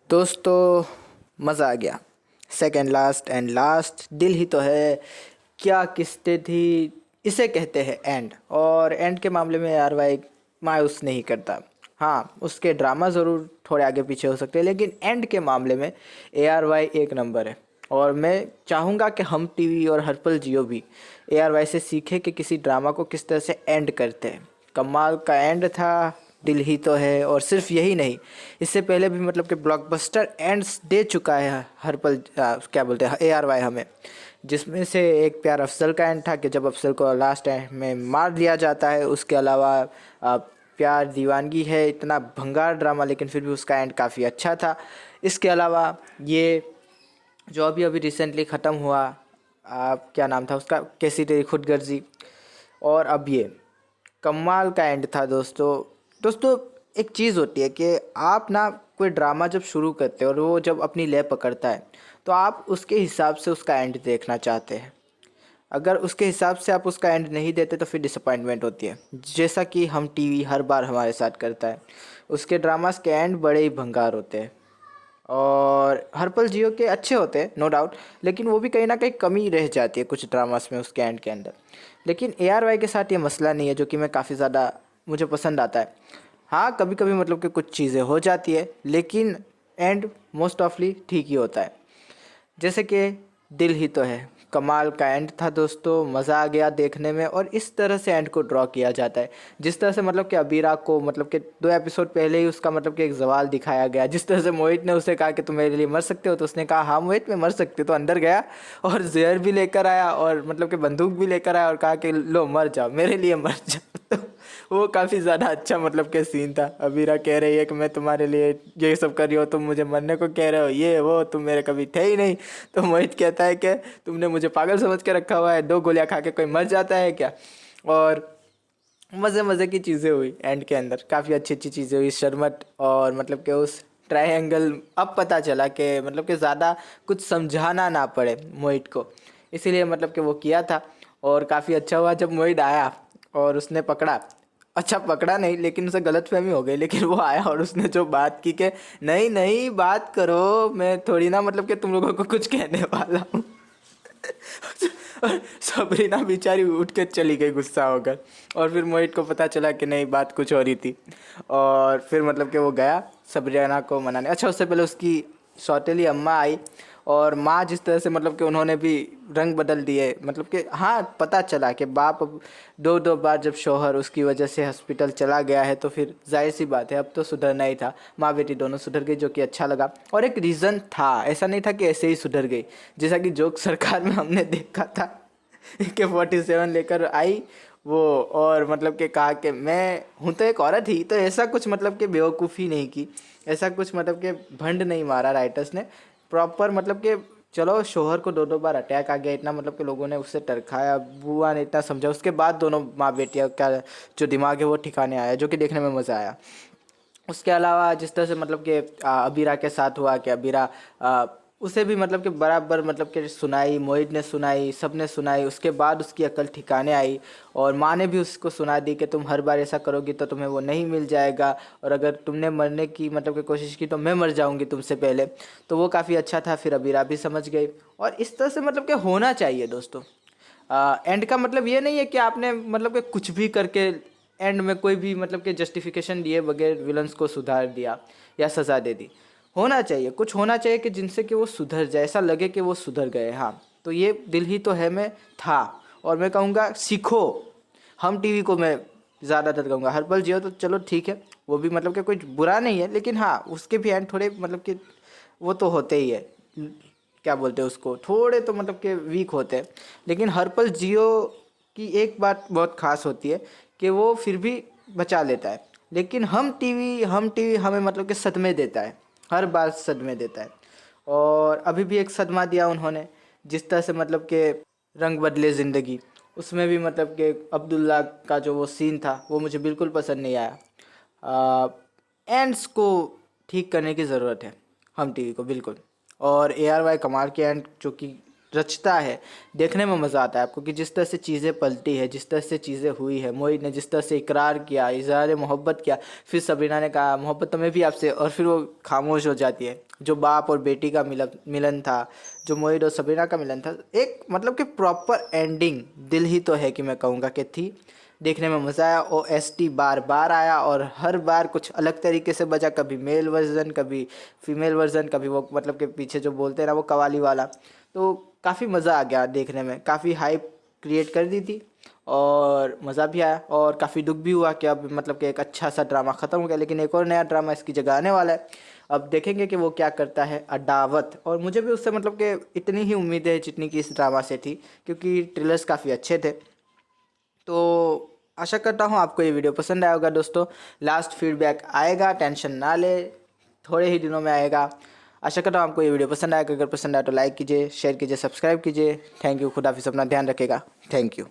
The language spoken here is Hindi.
दोस्तों मज़ा आ गया। सेकंड लास्ट एंड लास्ट दिल ही तो है, क्या किस्तें थी, इसे कहते हैं एंड। और एंड के मामले में यार भाई मायूस नहीं करता। हाँ, उसके ड्रामा ज़रूर थोड़े आगे पीछे हो सकते हैं, लेकिन एंड के मामले में ARY एक नंबर है। और मैं चाहूँगा कि हम टीवी और हर्पल जियो भी ARY से सीखे कि किसी ड्रामा को किस तरह से एंड करते हैं। कमाल का एंड था, दिल ही तो है। और सिर्फ यही नहीं, इससे पहले भी मतलब कि ब्लॉकबस्टर एंड्स दे चुका है हर्पल, क्या बोलते हैं, ARY हमें। जिसमें से एक प्यार अफजल का एंड था कि जब अफजल को लास्ट एंड में मार दिया जाता है। उसके अलावा प्यार दीवानगी है, इतना भंगार ड्रामा, लेकिन फिर भी उसका एंड काफ़ी अच्छा था। इसके अलावा ये जो अभी अभी रिसेंटली ख़त्म हुआ, क्या नाम था उसका, कैसी तेरी खुदगर्जी। और अब ये कमाल का एंड था दोस्तों। एक चीज़ होती है कि आप ना कोई ड्रामा जब शुरू करते हो और वो जब अपनी लय पकड़ता है, तो आप उसके हिसाब से उसका एंड देखना चाहते हैं। अगर उसके हिसाब से आप उसका एंड नहीं देते तो फिर डिसअपॉइंटमेंट होती है, जैसा कि हम टीवी हर बार हमारे साथ करता है। उसके ड्रामास के एंड बड़े ही भंगार होते हैं। और हर्पल जियो के अच्छे होते हैं नो डाउट, लेकिन वो भी कहीं ना कहीं कमी रह जाती है कुछ ड्रामास में उसके एंड के अंदर। लेकिन ARY के साथ ये मसला नहीं है, जो कि मैं काफ़ी ज़्यादा मुझे पसंद आता है। हाँ, कभी कभी मतलब कि कुछ चीज़ें हो जाती है, लेकिन एंड मोस्ट ऑफली ठीक ही होता है। जैसे कि दिल ही तो है, कमाल का एंड था दोस्तों, मज़ा आ गया देखने में। और इस तरह से एंड को ड्रॉ किया जाता है, जिस तरह से मतलब कि अबीरा को मतलब कि 2 एपिसोड पहले ही उसका मतलब कि एक जवाल दिखाया गया। जिस तरह से मोहित ने उसे कहा कि तुम मेरे लिए मर सकते हो, तो उसने कहा हाँ मोहित मैं मर सकती हूँ। तो अंदर गया और जहर भी लेकर आया और मतलब कि बंदूक भी लेकर आया और कहा कि लो मर जाओ, मेरे लिए मर जाओ। तो वो काफ़ी ज़्यादा अच्छा मतलब कि सीन था। अबीरा कह रही है कि मैं तुम्हारे लिए ये सब कर रही हो, तुम मुझे मरने को कह रहे हो, ये वो, तुम मेरे कभी थे ही नहीं। तो मोहित कहता है कि तुमने मुझे पागल समझ के रखा हुआ है, 2 गोलियां खा के कोई मर जाता है क्या। और मज़े मज़े की चीज़ें हुई एंड के अंदर, काफ़ी अच्छी अच्छी चीज़ें हुई। शर्मट और मतलब कि उस ट्रायंगल, अब पता चला कि मतलब कि ज़्यादा कुछ समझाना ना पड़े मोहित को, इसीलिए मतलब कि वो किया था। और काफ़ी अच्छा हुआ जब मोहित आया और उसने पकड़ा। अच्छा पकड़ा नहीं, लेकिन उसे गलतफहमी हो गई। लेकिन वो आया और उसने जो बात की कि नहीं नहीं बात करो, मैं थोड़ी ना मतलब कि तुम लोगों को कुछ कहने वाला हूँ। और सबरीना बेचारी उठ के चली गई गुस्सा होकर। और फिर मोहित को पता चला कि नहीं बात कुछ हो रही थी। और फिर मतलब कि वो गया सबरीना को मनाने। अच्छा, उससे पहले उसकी सौतेली अम्मा आई। और माँ जिस तरह से मतलब कि उन्होंने भी रंग बदल दिए, मतलब कि हाँ पता चला कि बाप अब 2 बार जब शौहर उसकी वजह से हॉस्पिटल चला गया है, तो फिर जाहिर सी बात है अब तो सुधरना ही था। माँ बेटी दोनों सुधर गई, जो कि अच्छा लगा। और एक रीज़न था, ऐसा नहीं था कि ऐसे ही सुधर गई, जैसा कि जोक सरकार में हमने देखा था कि 47 लेकर आई वो। और मतलब कि कहा कि मैं हूँ तो एक औरत ही, तो ऐसा कुछ मतलब कि बेवकूफ़ी नहीं की, ऐसा कुछ मतलब कि भंड नहीं मारा राइटर्स ने। प्रॉपर मतलब कि चलो शोहर को 2 बार अटैक आ गया, इतना मतलब कि लोगों ने उससे टरकाया, बुआ ने इतना समझा, उसके बाद दोनों माँ बेटियाँ का जो दिमाग है वो ठिकाने आया, जो कि देखने में मज़ा आया। उसके अलावा जिस तरह से मतलब कि अबीरा के साथ हुआ कि अबीरा उसे भी मतलब कि बराबर मतलब कि सुनाई, मोहित ने सुनाई, सब ने सुनाई। उसके बाद उसकी अकल ठिकाने आई और माँ ने भी उसको सुना दी कि तुम हर बार ऐसा करोगी तो तुम्हें वो नहीं मिल जाएगा, और अगर तुमने मरने की मतलब कि कोशिश की तो मैं मर जाऊंगी तुमसे पहले। तो वो काफ़ी अच्छा था, फिर अबीरा भी समझ गई। और इस तरह से मतलब कि होना चाहिए दोस्तों। एंड का मतलब ये नहीं है कि आपने मतलब कि कुछ भी करके एंड में कोई भी मतलब कि जस्टिफिकेशन दिए बगैर विलन्स को सुधार दिया या सज़ा दे दी। होना चाहिए, कुछ होना चाहिए कि जिनसे कि वो सुधर जाए, ऐसा लगे कि वो सुधर गए। हाँ, तो ये दिल ही तो है में था। और मैं कहूँगा सीखो, हम टीवी को मैं ज़्यादातर कहूँगा। हर्बल जियो तो चलो ठीक है, वो भी मतलब कि कुछ बुरा नहीं है, लेकिन हाँ उसके भी एंड थोड़े मतलब कि वो तो होते ही है, क्या बोलते हैं उसको, थोड़े तो मतलब कि वीक होते हैं। लेकिन हर्पल जियो की एक बात बहुत ख़ास होती है कि वो फिर भी बचा लेता है। लेकिन हम टीवी हमें मतलब कि सदमे देता है, हर बार सदमे देता है। और अभी भी एक सदमा दिया उन्होंने, जिस तरह से मतलब कि रंग बदले ज़िंदगी, उसमें भी मतलब कि अब्दुल्ला का जो वो सीन था वो मुझे बिल्कुल पसंद नहीं आया। एंड्स को ठीक करने की ज़रूरत है हम टीवी को बिल्कुल। और ARY कमाल के एंड जो कि रचता है, देखने में मज़ा आता है आपको कि जिस तरह से चीज़ें पलटी है, जिस तरह से चीज़ें हुई है, मोहित ने जिस तरह से इकरार किया, इजहार मोहब्बत किया, फिर सबरीना ने कहा मोहब्बत तो मैं भी आपसे, और फिर वो खामोश हो जाती है। जो बाप और बेटी का मिलन मिलन था, जो मोहित और सबरीना का मिलन था, एक मतलब कि प्रॉपर एंडिंग दिल ही तो है कि मैं कहूँगा कि थी। देखने में मज़ा आया। OST बार बार आया और हर बार कुछ अलग तरीके से बजा, कभी मेल वर्जन, कभी फीमेल वर्जन, कभी वो मतलब कि पीछे जो बोलते हैं ना वो कवाली वाला। तो काफ़ी मज़ा आ गया देखने में, काफ़ी हाइप क्रिएट कर दी थी और मज़ा भी आया और काफ़ी दुख भी हुआ कि अब मतलब कि एक अच्छा सा ड्रामा ख़त्म हो गया, लेकिन एक और नया ड्रामा इसकी जगह आने वाला है। अब देखेंगे कि वो क्या करता है अडावत। और मुझे भी उससे मतलब कि इतनी ही उम्मीदें है जितनी कि इस ड्रामा से थी, क्योंकि ट्रेलर्स काफ़ी अच्छे थे। तो आशा करता हूँ आपको ये वीडियो पसंद आया होगा दोस्तों। लास्ट फीडबैक आएगा, टेंशन ना ले, थोड़े ही दिनों में आएगा। आशा करता हूँ आपको ये वीडियो पसंद आएगा। अगर पसंद आया तो लाइक कीजिए, शेयर कीजिए, सब्सक्राइब कीजिए। Thank you. खुदा हाफिज़। अपना ध्यान रखेगा। Thank you.